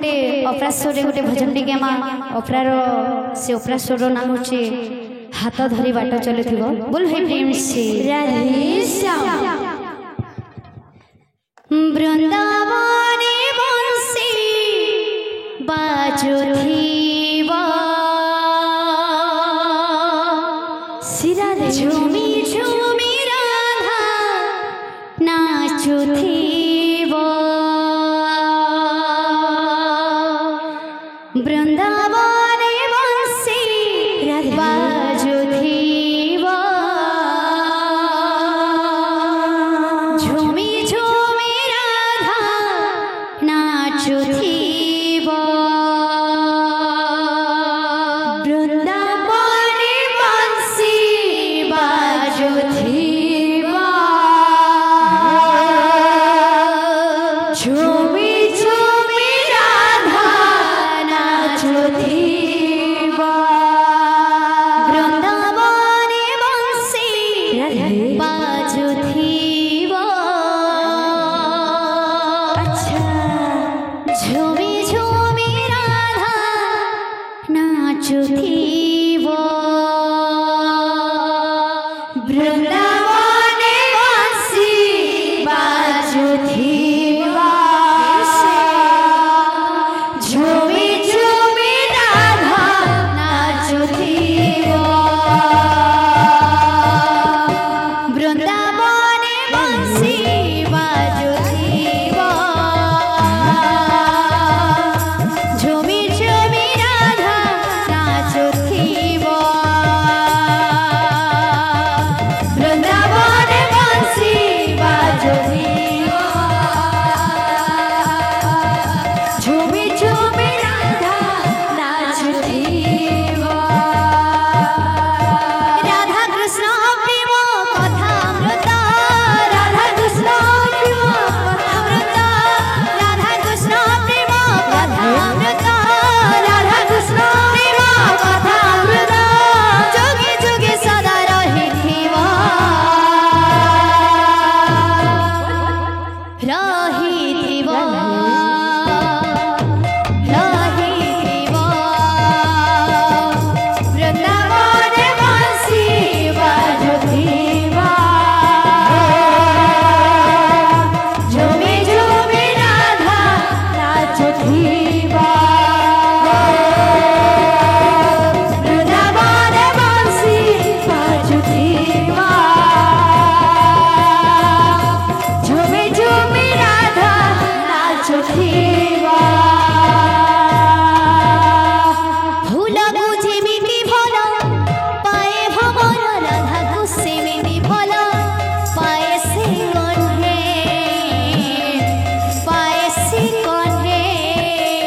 गोटे ऑपरा शो रे गोटे भजन टी गेमा ऑपरार से ऑपरा शो रो नाम होचे हाथ धरी बाट चलुथिबो बोल हे प्रेम से राधे श्याम वृंदावने बंसी बाजुथिबो सिरा झूमी झूमी राधा नाचुथिबो वृंदावने बंसी बाजुथिबो झूमी झूमी राधा नाचुथिबो वृंदावने बंसी बाजुथिबो झूमी झूमी राधा नाचुथिबो वृंदावने बंसी बाजुथिबो अच्छा झूमी झूमी राधा नाचुथिबो वृंदावने बंसी बाजुथिबो झूमी झूमी राधा नाचुथिबो वृंदावने बंसी बाजुथिबो झूमी झूमी राधा नाचुथिबो वृंदावने बंसी बाजुथिबो झूमी झूमी राधा नाचुथिबो राधा कृष्ण प्रेम कथामृत राधा कृष्ण प्रेम कथामृत राधा कृष्ण प्रेम कथामृत राधा कृष्ण प्रेम कथामृत जोगे जोगे सदा रहिथिबो रहिथिबो रहिथिबो वृंदावने बंसी बाजुथिबो झूमी झूमी राधा नाचुथिबो वृंदावने बंसी बाजुथिबो झूमी झूमी राधा नाचुथिबो फूल बुझिमिति भल पाए भवर राधा को सेमिति भल पाए से कन्हे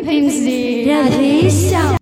ପ୍ରିନ୍ସ ରାଧେ ଶ୍ୟାମ।